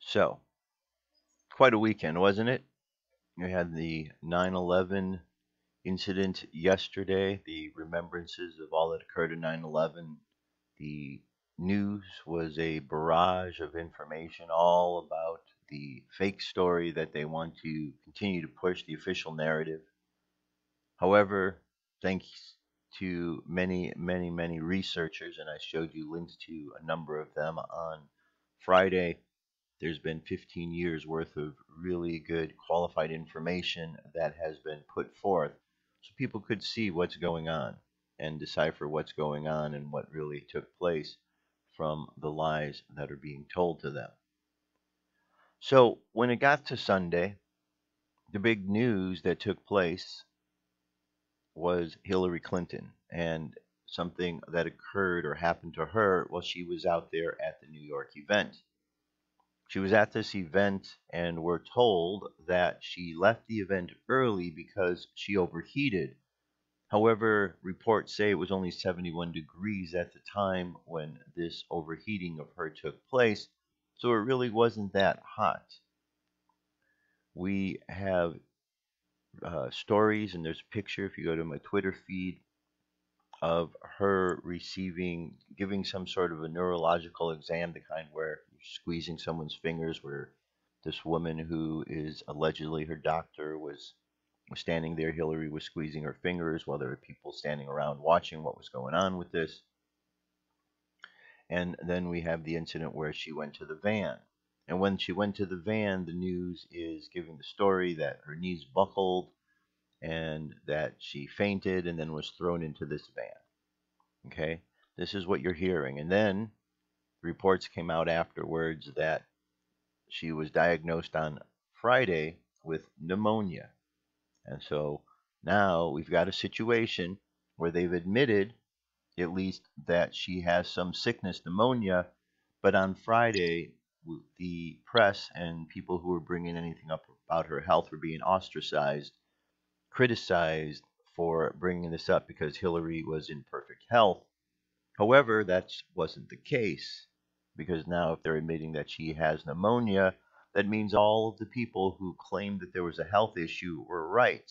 So, quite a weekend, wasn't it? We had the 9/11 incident yesterday, the remembrances of all that occurred in 9/11. The news was a barrage of information all about the fake story that they want to continue to push, the official narrative. However, thanks to many researchers, and I showed you links to a number of them on Friday, there's been 15 years worth of really good qualified information that has been put forth so people could see what's going on and decipher what's going on and what really took place from the lies that are being told to them. So when it got to Sunday, the big news that took place was Hillary Clinton and something that occurred or happened to her while she was out there at the New York event. She was at this event, and we're told that she left the event early because she overheated. However, reports say it was only 71 degrees at the time when this overheating of her took place, so it really wasn't that hot. We have stories, and there's a picture if you go to my Twitter feed of her giving some sort of a neurological exam, the kind where you're squeezing someone's fingers, where this woman who is allegedly her doctor was standing there. Hillary was squeezing her fingers while there were people standing around watching what was going on with this. And then we have the incident where she went to the van. And when she went to the van, the news is giving the story that her knees buckled and that she fainted and then was thrown into this van. Okay, this is what you're hearing. And then reports came out afterwards that she was diagnosed on Friday with pneumonia. And so now we've got a situation where they've admitted, at least, that she has some sickness, pneumonia. But on Friday, the press and people who were bringing anything up about her health were being ostracized, criticized for bringing this up because Hillary was in perfect health. However, that wasn't the case, because now if they're admitting that she has pneumonia, that means all of the people who claimed that there was a health issue were right.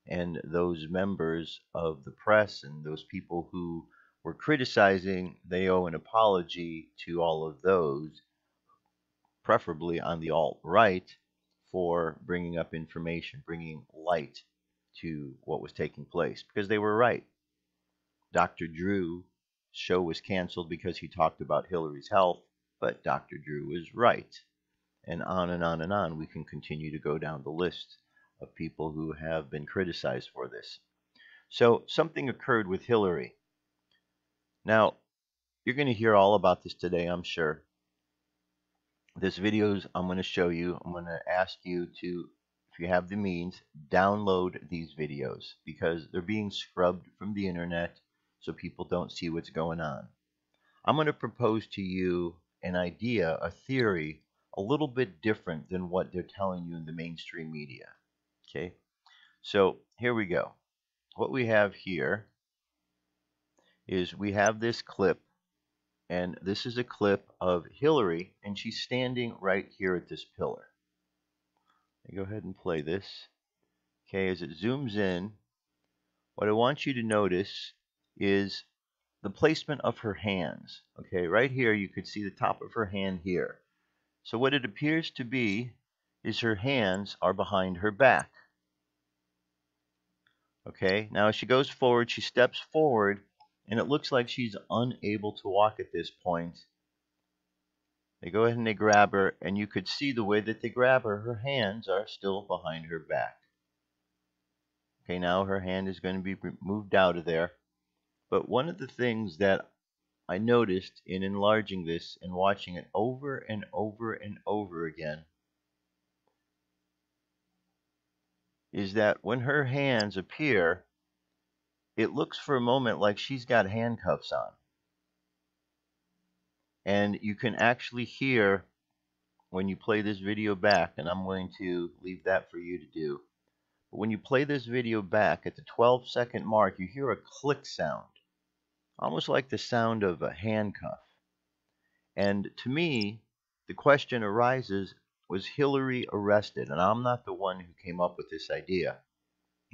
And those members of the press and those people who were criticizing, they owe an apology to all of those, preferably on the alt-right, for bringing up information, bringing light to what was taking place, because they were right. Dr. Drew's show was canceled because he talked about Hillary's health, but Dr. Drew was right. And on and on and on, we can continue to go down the list of people who have been criticized for this. So something occurred with Hillary. Now, you're going to hear all about this today, I'm sure. This video I'm going to show you. I'm going to ask you to, if you have the means, download these videos because they're being scrubbed from the internet so people don't see what's going on. I'm going to propose to you an idea, a theory, a little bit different than what they're telling you in the mainstream media. Okay, so here we go. What we have here is we have this clip, and this is a clip of Hillary, and she's standing right here at this pillar. Go ahead and play this. Okay, as it zooms in, what I want you to notice is the placement of her hands. Okay, right here you could see the top of her hand here. So what it appears to be is her hands are behind her back. Okay, now as she goes forward, she steps forward, and it looks like she's unable to walk at this point. They go ahead and they grab her, and you could see the way that they grab her. Her hands are still behind her back. Okay, now her hand is going to be moved out of there. But one of the things that I noticed in enlarging this and watching it over and over and over again is that when her hands appear, it looks for a moment like she's got handcuffs on. And you can actually hear when you play this video back, and I'm going to leave that for you to do. But when you play this video back at the 12-second mark, you hear a click sound, almost like the sound of a handcuff. And to me, the question arises, was Hillary arrested? And I'm not the one who came up with this idea.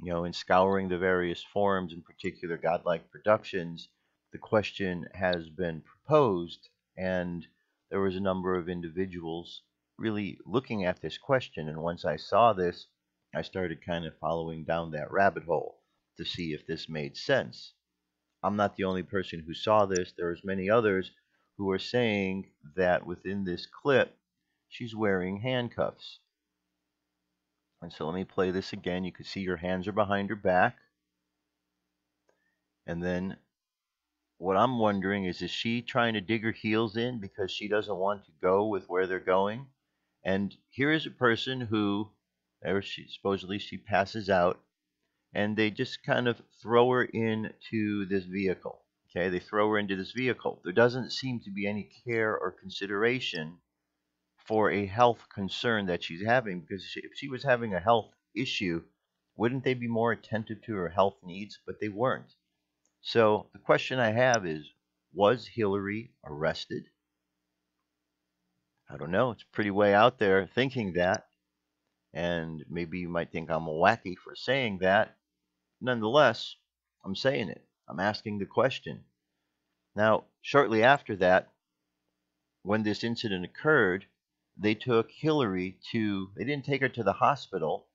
In scouring the various forums, in particular Godlike Productions, the question has been proposed, and there was a number of individuals really looking at this question. And once I saw this, I started kind of following down that rabbit hole to see if this made sense. I'm not the only person who saw this. There's many others who are saying that within this clip, she's wearing handcuffs. And so let me play this again. You can see her hands are behind her back. And then what I'm wondering is she trying to dig her heels in because she doesn't want to go with where they're going? And here is a person who, supposedly she passes out, and they just kind of throw her into this vehicle. Okay, they throw her into this vehicle. There doesn't seem to be any care or consideration for a health concern that she's having, because if she was having a health issue, wouldn't they be more attentive to her health needs? But they weren't. So the question I have is, was Hillary arrested? I don't know. It's pretty way out there thinking that. And maybe you might think I'm a wacky for saying that. Nonetheless, I'm saying it. I'm asking the question. Now, shortly after that, when this incident occurred, they took Hillary they didn't take her to the hospital.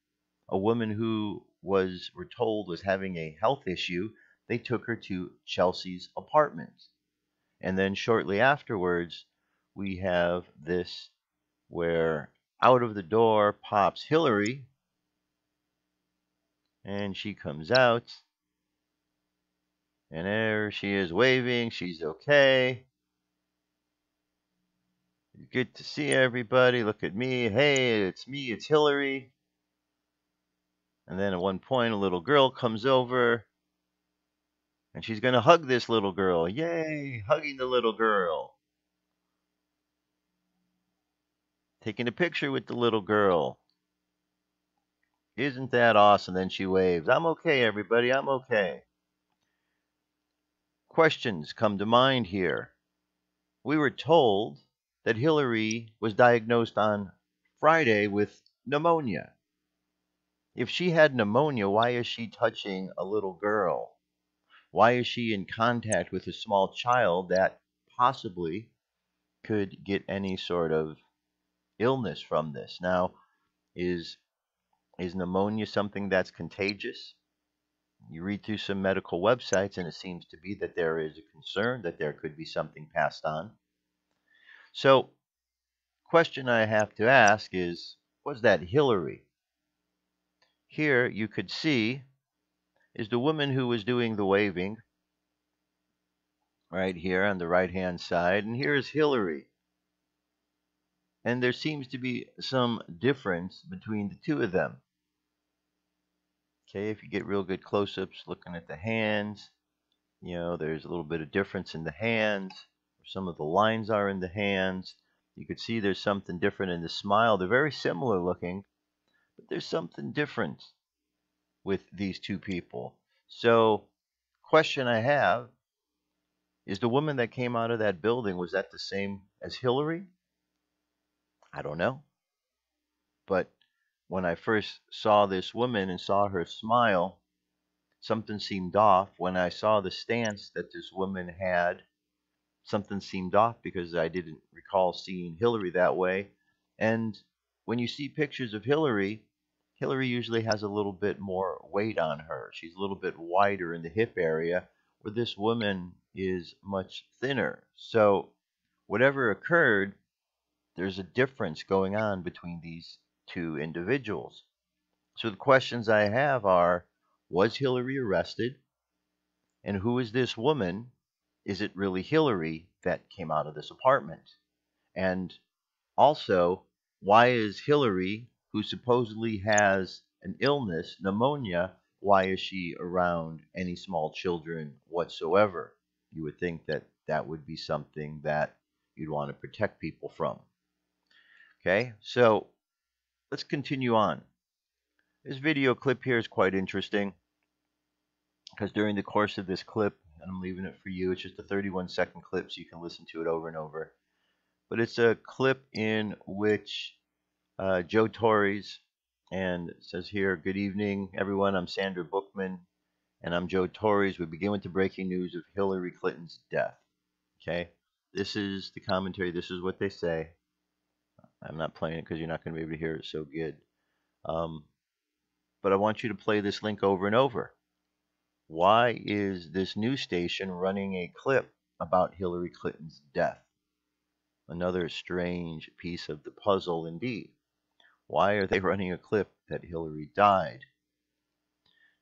A woman who we're told was having a health issue, they took her to Chelsea's apartment. And then shortly afterwards, we have this where out of the door pops Hillary, and she comes out, and there she is waving. She's okay. Good to see everybody. Look at me. Hey, it's me. It's Hillary. And then at one point, a little girl comes over, and she's going to hug this little girl. Yay, hugging the little girl. Taking a picture with the little girl. Isn't that awesome? Then she waves. I'm okay, everybody. I'm okay. Questions come to mind here. We were told that Hillary was diagnosed on Friday with pneumonia. If she had pneumonia, why is she touching a little girl? Why is she in contact with a small child that possibly could get any sort of illness from this? Now, is pneumonia something that's contagious? You read through some medical websites, and it seems to be that there is a concern that there could be something passed on. So, question I have to ask is, was that Hillary? Here you could see is the woman who was doing the waving right here on the right hand side, and here's Hillary. And there seems to be some difference between the two of them. Okay, if you get real good close-ups looking at the hands, there's a little bit of difference in the hands. Some of the lines are in the hands. You could see there's something different in the smile. They're very similar looking, but there's something different with these two people. So, question I have is, the woman that came out of that building, was that the same as Hillary? I don't know. But when I first saw this woman and saw her smile, something seemed off. When I saw the stance that this woman had, something seemed off because I didn't recall seeing Hillary that way. And when you see pictures of Hillary, Hillary usually has a little bit more weight on her. She's a little bit wider in the hip area, where this woman is much thinner. So whatever occurred, there's a difference going on between these two individuals. So the questions I have are, was Hillary arrested? And who is this woman? Is it really Hillary that came out of this apartment? And also, why is Hillary, who supposedly has an illness, pneumonia, why is she around any small children whatsoever? You would think that that would be something that you'd want to protect people from. Okay, so let's continue on. This video clip here is quite interesting because during the course of this clip, and I'm leaving it for you, it's just a 31-second clip so you can listen to it over and over. but it's a clip in which Joe Torres, and it says here, "Good evening, everyone. I'm Sandra Bookman, and I'm Joe Torres. We begin with the breaking news of Hillary Clinton's death." Okay, this is the commentary. This is what they say. I'm not playing it because you're not going to be able to hear it so good. Um, but I want you to play this link over and over. Why is this news station running a clip about Hillary Clinton's death? Another strange piece of the puzzle indeed. Why are they running a clip that Hillary died?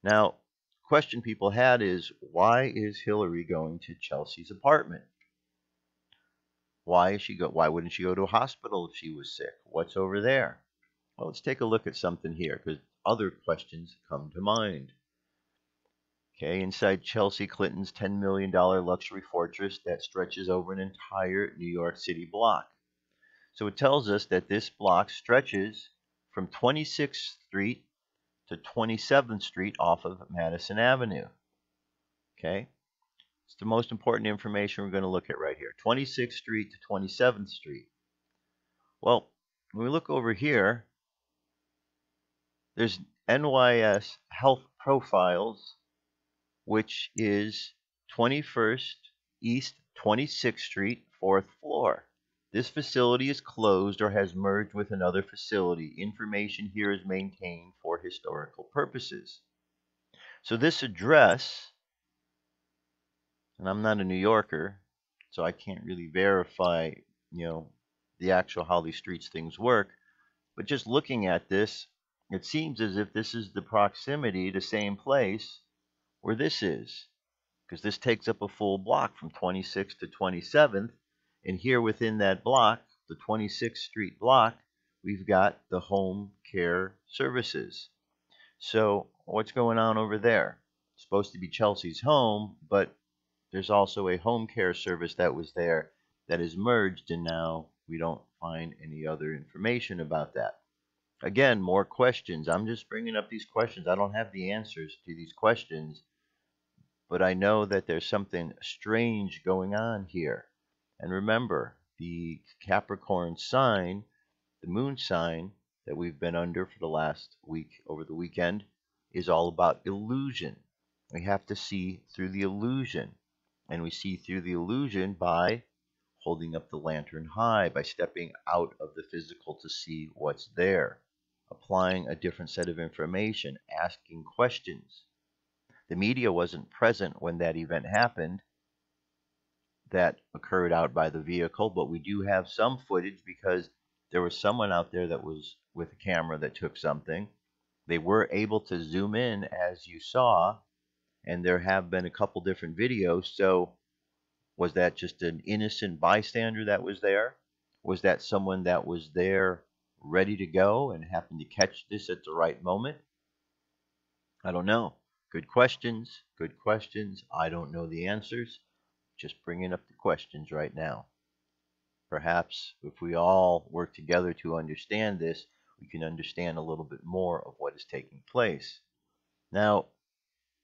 Now, question people had is, why is Hillary going to Chelsea's apartment? Why wouldn't she go to a hospital if she was sick? What's over there? Well, let's take a look at something here because other questions come to mind. Okay, inside Chelsea Clinton's $10 million luxury fortress that stretches over an entire New York City block. So it tells us that this block stretches from 26th Street to 27th Street off of Madison Avenue. Okay, it's the most important information we're going to look at right here. 26th Street to 27th Street. Well, when we look over here, there's NYS Health Profiles, which is 21st East 26th Street, 4th floor. This facility is closed or has merged with another facility. Information here is maintained for historical purposes. So this address, and I'm not a New Yorker, so I can't really verify, the actual how these streets things work, but just looking at this, it seems as if this is the proximity to same place where this is, because this takes up a full block from 26th to 27th, and here within that block, the 26th Street block, we've got the home care services. So what's going on over there? It's supposed to be Chelsea's home, but there's also a home care service that was there that is merged, and now we don't find any other information about that. Again, more questions. I'm just bringing up these questions. I don't have the answers to these questions, but I know that there's something strange going on here. And remember, the Capricorn sign, the moon sign that we've been under for the last week, over the weekend, is all about illusion. We have to see through the illusion. And we see through the illusion by holding up the lantern high, by stepping out of the physical to see what's there, applying a different set of information, asking questions. The media wasn't present when that event happened that occurred out by the vehicle, but we do have some footage because there was someone out there that was with a camera that took something. They were able to zoom in, as you saw, and there have been a couple different videos. So was that just an innocent bystander that was there? Was that someone that was there ready to go and happened to catch this at the right moment? I don't know. Good questions, good questions. I don't know the answers. Just bringing up the questions right now. Perhaps if we all work together to understand this, we can understand a little bit more of what is taking place. Now,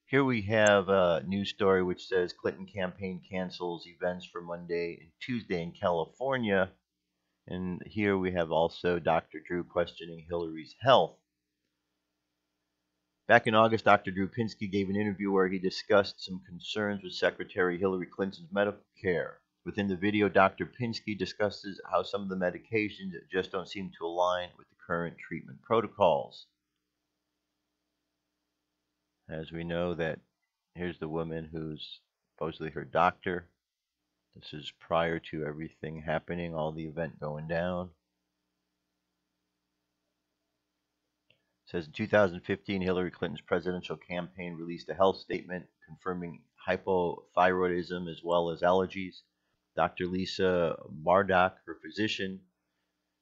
here we have a news story which says Clinton campaign cancels events for Monday and Tuesday in California. And here we have also Dr. Drew questioning Hillary's health. Back in August, Dr. Drew Pinsky gave an interview where he discussed some concerns with Secretary Hillary Clinton's medical care. Within the video, Dr. Pinsky discusses how some of the medications just don't seem to align with the current treatment protocols. As we know that here's the woman who's supposedly her doctor. This is prior to everything happening, all the event going down. It says in 2015, Hillary Clinton's presidential campaign released a health statement confirming hypothyroidism as well as allergies. Dr. Lisa Bardock, her physician,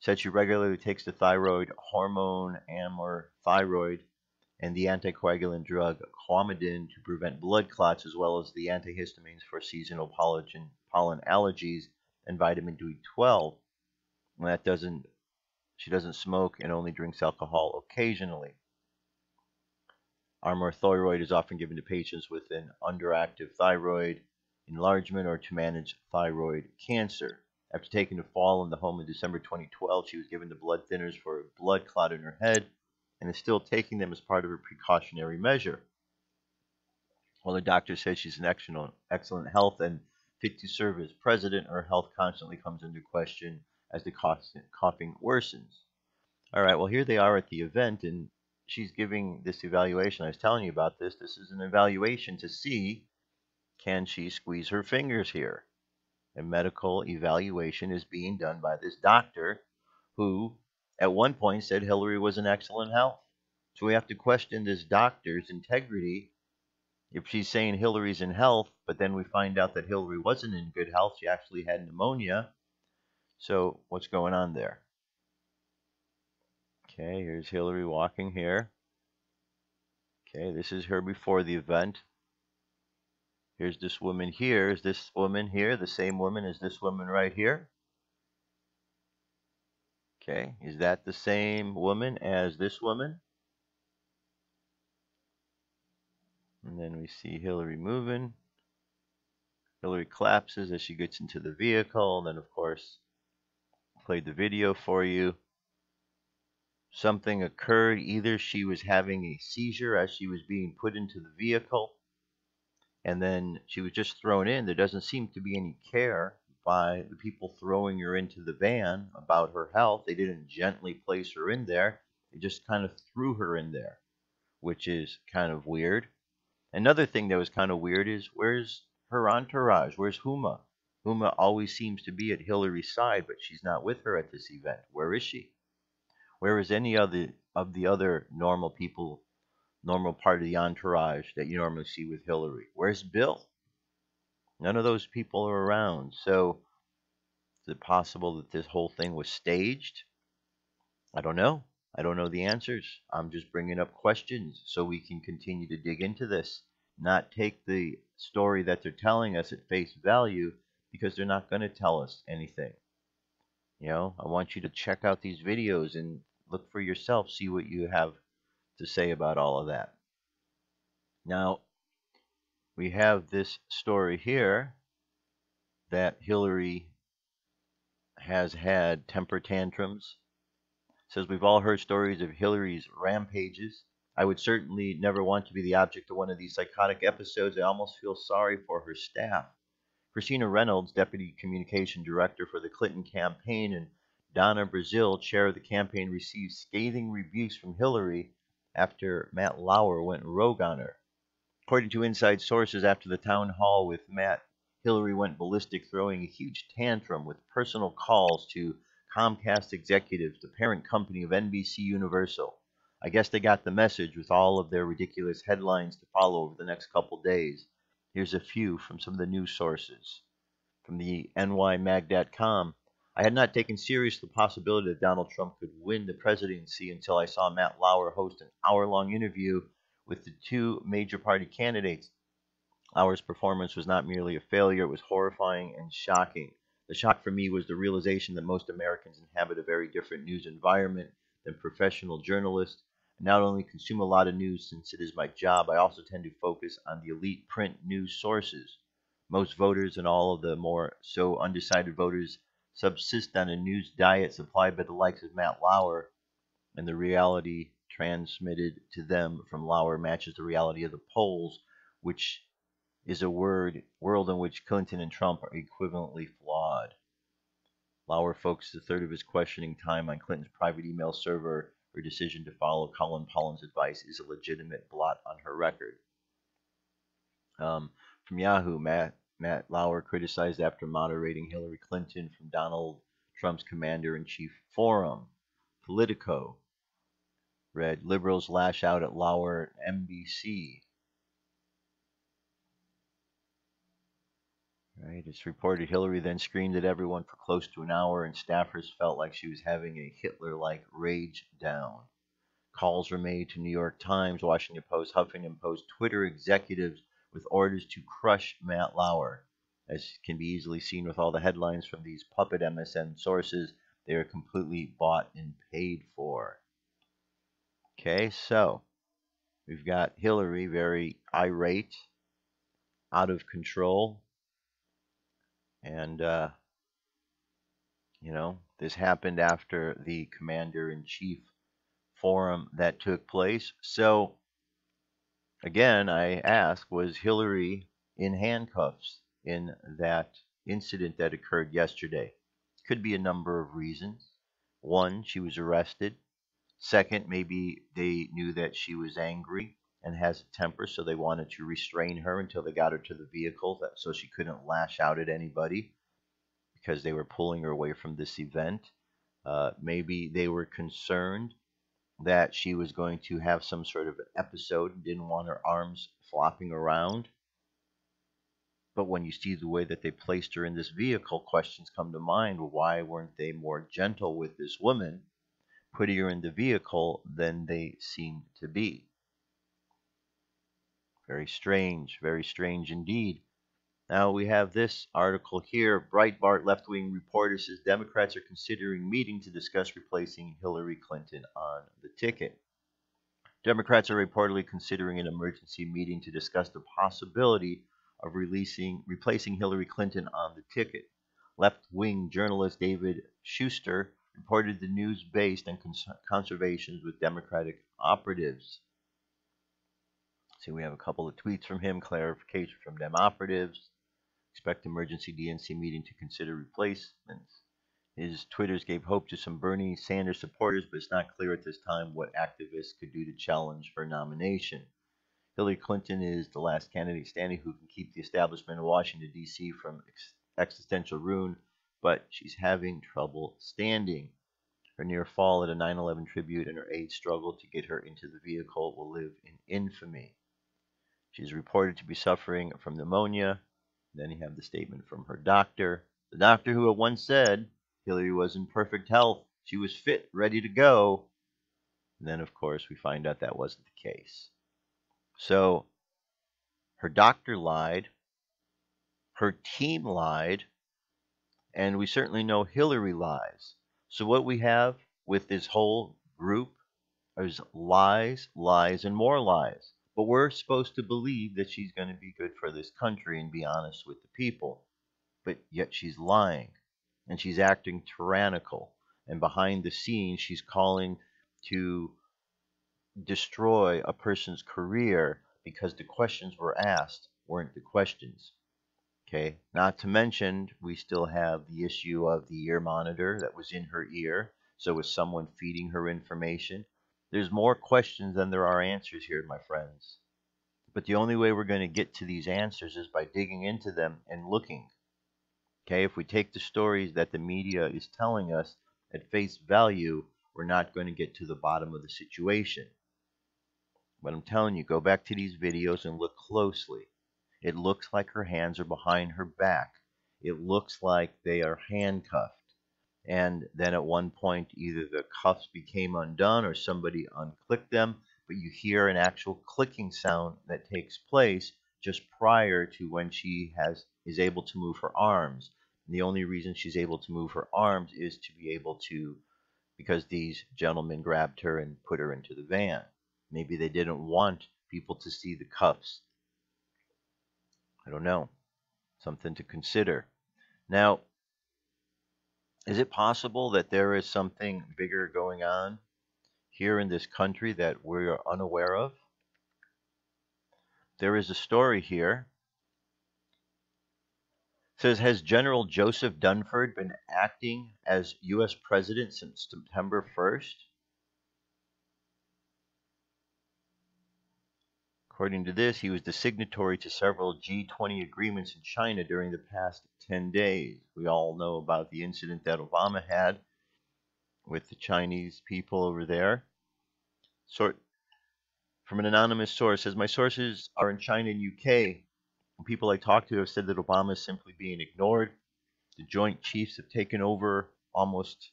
said she regularly takes the thyroid hormone amorthyroid and the anticoagulant drug Coumadin to prevent blood clots, as well as the antihistamines for seasonal pollen allergies and vitamin B12. And she doesn't smoke and only drinks alcohol occasionally. Amorthyroid is often given to patients with an underactive thyroid enlargement or to manage thyroid cancer. After taking a fall in the home in December 2012, she was given the blood thinners for a blood clot in her head and is still taking them as part of her precautionary measure. While the doctor says she's in excellent health and fit to serve as president, her health constantly comes into question as the coughing worsens. All right, well, here they are at the event, and she's giving this evaluation. I was telling you about this. This is an evaluation to see, can she squeeze her fingers here? A medical evaluation is being done by this doctor who, at one point, said Hillary was in excellent health. So we have to question this doctor's integrity. If she's saying Hillary's in health, but then we find out that Hillary wasn't in good health, she actually had pneumonia. So what's going on there? Okay, here's Hillary walking here. Okay, this is her before the event. Here's this woman here. Is this woman here the same woman as this woman right here? Okay, is that the same woman as this woman? And then we see Hillary moving. Hillary collapses as she gets into the vehicle. And then, of course, played the video for you. Something occurred. Either she was having a seizure as she was being put into the vehicle, and then she was just thrown in. There doesn't seem to be any care by the people throwing her into the van about her health. They didn't gently place her in there. They just kind of threw her in there, which is kind of weird. Another thing that was kind of weird is, where's her entourage? Where's Huma? Huma always seems to be at Hillary's side, but she's not with her at this event. Where is she? Where is any of the other normal people, normal part of the entourage that you normally see with Hillary? Where's Bill? None of those people are around. So is it possible that this whole thing was staged? I don't know. I don't know the answers. I'm just bringing up questions so we can continue to dig into this, not take the story that they're telling us at face value, because they're not going to tell us anything. I want you to check out these videos and look for yourself, see what you have to say about all of that. Now, we have this story here that Hillary has had temper tantrums. It says we've all heard stories of Hillary's rampages. I would certainly never want to be the object of one of these psychotic episodes. I almost feel sorry for her staff. Christina Reynolds, Deputy Communication Director for the Clinton campaign, and Donna Brazil, Chair of the campaign, received scathing rebukes from Hillary after Matt Lauer went rogue on her. According to inside sources, after the town hall with Matt, Hillary went ballistic, throwing a huge tantrum with personal calls to Comcast executives, the parent company of NBC Universal. I guess they got the message with all of their ridiculous headlines to follow over the next couple days. Here's a few from some of the news sources. From the nymag.com, I had not taken seriously the possibility that Donald Trump could win the presidency until I saw Matt Lauer host an hour-long interview with the two major party candidates. Lauer's performance was not merely a failure, it was horrifying and shocking. The shock for me was the realization that most Americans inhabit a very different news environment than professional journalists. I not only consume a lot of news since it is my job, I also tend to focus on the elite print news sources. Most voters and all of the more so undecided voters subsist on a news diet supplied by the likes of Matt Lauer, and the reality transmitted to them from Lauer matches the reality of the polls, which is a world in which Clinton and Trump are equivalently flawed. Lauer focused a third of his questioning time on Clinton's private email server. Her decision to follow Colin Powell's advice is a legitimate blot on her record. From Yahoo, Matt Lauer criticized after moderating Hillary Clinton from Donald Trump's commander-in-chief forum. Politico read, liberals lash out at Lauer at NBC. Right, it's reported Hillary then screamed at everyone for close to an hour, and staffers felt like she was having a Hitler-like rage down. Calls were made to New York Times, Washington Post, Huffington Post, Twitter executives with orders to crush Matt Lauer. As can be easily seen with all the headlines from these puppet MSN sources, they are completely bought and paid for. Okay, so we've got Hillary very irate, out of control, and This happened after the commander-in-chief forum that took place. So, again, I ask, was Hillary in handcuffs in that incident that occurred yesterday? Could be a number of reasons. One, she was arrested. Second, maybe they knew that she was angry and has a temper, so they wanted to restrain her until they got her to the vehicle so she couldn't lash out at anybody because they were pulling her away from this event. Maybe they were concerned that she was going to have some sort of episode and didn't want her arms flopping around. But when you see the way that they placed her in this vehicle, questions come to mind. Why weren't they more gentle with this woman, putting her in the vehicle than they seemed to be? Very strange indeed. Now we have this article here. Breitbart left-wing reporter says Democrats are considering meeting to discuss replacing Hillary Clinton on the ticket. Democrats are reportedly considering an emergency meeting to discuss the possibility of replacing Hillary Clinton on the ticket. Left-wing journalist David Schuster reported the news based on conversations with Democratic operatives. See, we have a couple of tweets from him, clarification from Dem operatives. Expect emergency DNC meeting to consider replacements. His Twitters gave hope to some Bernie Sanders supporters, but it's not clear at this time what activists could do to challenge her nomination. Hillary Clinton is the last candidate standing who can keep the establishment in Washington, D.C. from existential ruin, but she's having trouble standing. Her near fall at a 9/11 tribute and her aides struggle to get her into the vehicle will live in infamy. She's reported to be suffering from pneumonia. Then you have the statement from her doctor. The doctor who had once said Hillary was in perfect health. She was fit, ready to go. And then, of course, we find out that wasn't the case. So her doctor lied. Her team lied. And we certainly know Hillary lies. So what we have with this whole group is lies, lies, and more lies. But we're supposed to believe that she's going to be good for this country and be honest with the people. But yet she's lying. And she's acting tyrannical. And behind the scenes, she's calling to destroy a person's career because the questions were asked weren't the questions. Okay, not to mention, we still have the issue of the ear monitor that was in her ear. So was someone feeding her information? There's more questions than there are answers here, my friends. But the only way we're going to get to these answers is by digging into them and looking. Okay, if we take the stories that the media is telling us at face value, we're not going to get to the bottom of the situation. But I'm telling you, go back to these videos and look closely. It looks like her hands are behind her back. It looks like they are handcuffed. And then at one point, either the cuffs became undone or somebody unclicked them, but you hear an actual clicking sound that takes place just prior to when she is able to move her arms. And the only reason she's able to move her arms is to be able to, because these gentlemen grabbed her and put her into the van. Maybe they didn't want people to see the cuffs. I don't know. Something to consider. Now, is it possible that there is something bigger going on here in this country that we're unaware of? There is a story here. It says, has General Joseph Dunford been acting as U.S. President since September 1st? According to this, he was the signatory to several G20 agreements in China during the past 10 days. We all know about the incident that Obama had with the Chinese people over there. From an anonymous source, says, my sources are in China and UK. People I talked to have said that Obama is simply being ignored. The Joint Chiefs have taken over almost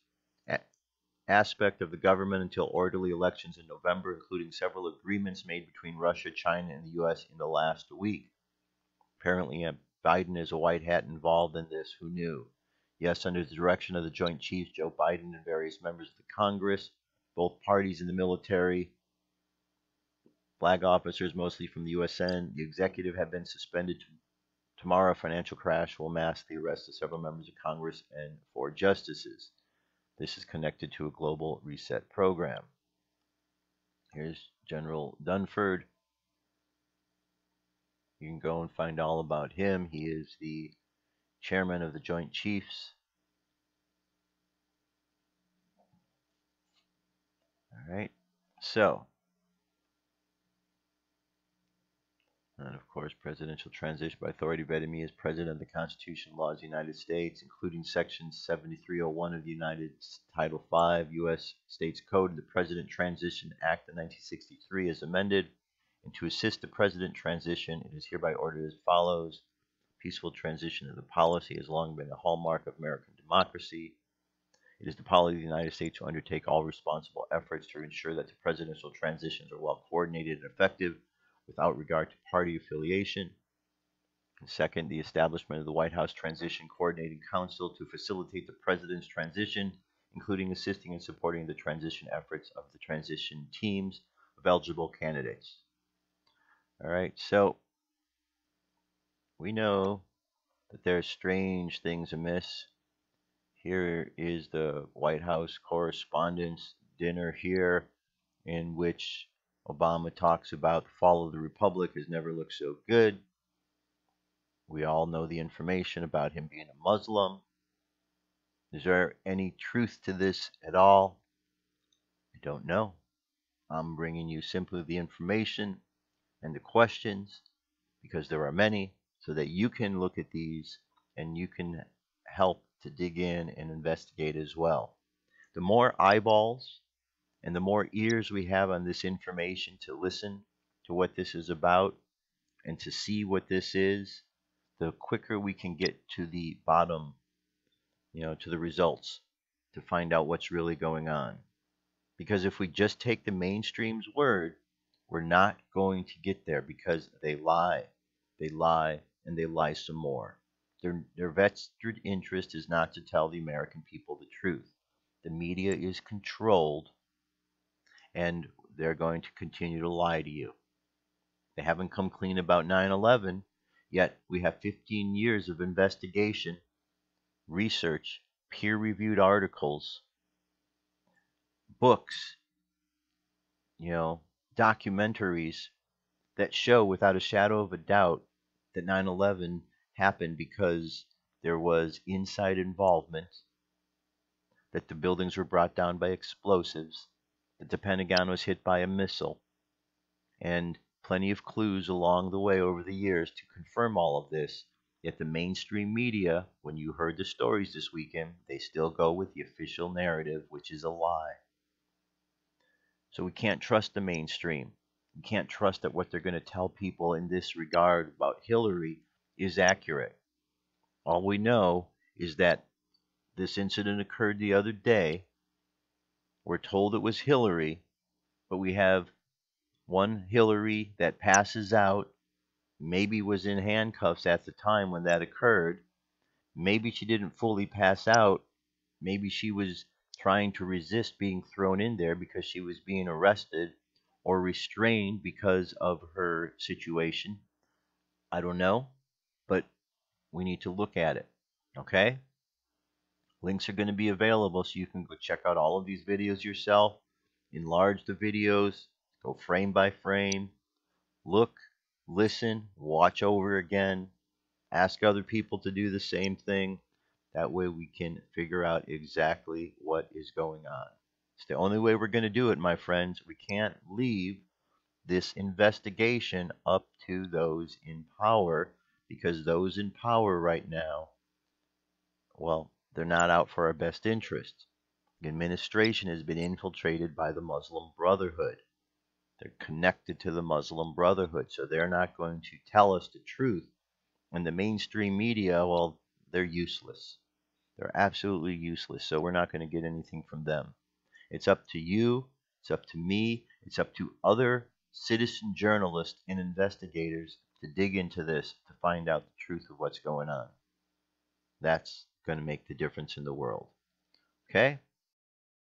aspect of the government until orderly elections in November, including several agreements made between Russia, China, and the U.S. in the last week. Apparently, Biden is a white hat involved in this. Who knew? Yes, under the direction of the Joint Chiefs, Joe Biden and various members of the Congress, both parties in the military, flag officers, mostly from the USN, the executive, have been suspended Tomorrow, a financial crash will mask the arrest of several members of Congress and 4 justices. This is connected to a global reset program. Here's General Dunford. You can go and find all about him. He is the chairman of the Joint Chiefs. All right. So, and of course, presidential transition by authority vetted me as president of the Constitution and laws of the United States, including Section 7301 of the United Title 5 U.S. States Code and the President Transition Act of 1963 as amended. And to assist the president transition, it is hereby ordered as follows. Peaceful transition of the policy has long been a hallmark of American democracy. It is the policy of the United States to undertake all responsible efforts to ensure that the presidential transitions are well coordinated and effective without regard to party affiliation. And second, the establishment of the White House Transition Coordinating Council to facilitate the president's transition, including assisting and supporting the transition efforts of the transition teams of eligible candidates. All right, so we know that there are strange things amiss. Here is the White House Correspondents' Dinner here, in which Obama talks about the fall of the Republic has never looked so good. We all know the information about him being a Muslim. Is there any truth to this at all? I don't know. I'm bringing you simply the information and the questions because there are many, so that you can look at these and you can help to dig in and investigate as well. The more eyeballs and the more ears we have on this information to listen to what this is about and to see what this is, the quicker we can get to the bottom, to the results, to find out what's really going on. Because if we just take the mainstream's word, we're not going to get there because they lie, and they lie some more. Their vested interest is not to tell the American people the truth. The media is controlled, and they're going to continue to lie to you. They haven't come clean about 9/11, yet we have 15 years of investigation, research, peer-reviewed articles, books, documentaries that show without a shadow of a doubt that 9/11 happened because there was inside involvement, that the buildings were brought down by explosives, that the Pentagon was hit by a missile, and plenty of clues along the way over the years to confirm all of this. Yet the mainstream media, when you heard the stories this weekend, they still go with the official narrative, which is a lie. So we can't trust the mainstream. We can't trust that what they're going to tell people in this regard about Hillary is accurate. All we know is that this incident occurred the other day. We're told it was Hillary, but we have one Hillary that passes out, maybe was in handcuffs at the time when that occurred. Maybe she didn't fully pass out. Maybe she was trying to resist being thrown in there because she was being arrested or restrained because of her situation. I don't know, but we need to look at it. Okay? Links are going to be available so you can go check out all of these videos yourself, enlarge the videos, go frame by frame, look, listen, watch over again, ask other people to do the same thing. That way we can figure out exactly what is going on. It's the only way we're going to do it, my friends. We can't leave this investigation up to those in power, because those in power right now, well, they're not out for our best interest. The administration has been infiltrated by the Muslim Brotherhood. They're connected to the Muslim Brotherhood, so they're not going to tell us the truth. And the mainstream media, well, they're useless. They're absolutely useless, so we're not going to get anything from them. It's up to you, it's up to me, it's up to other citizen journalists and investigators to dig into this to find out the truth of what's going on. That's going to make the difference in the world. Okay?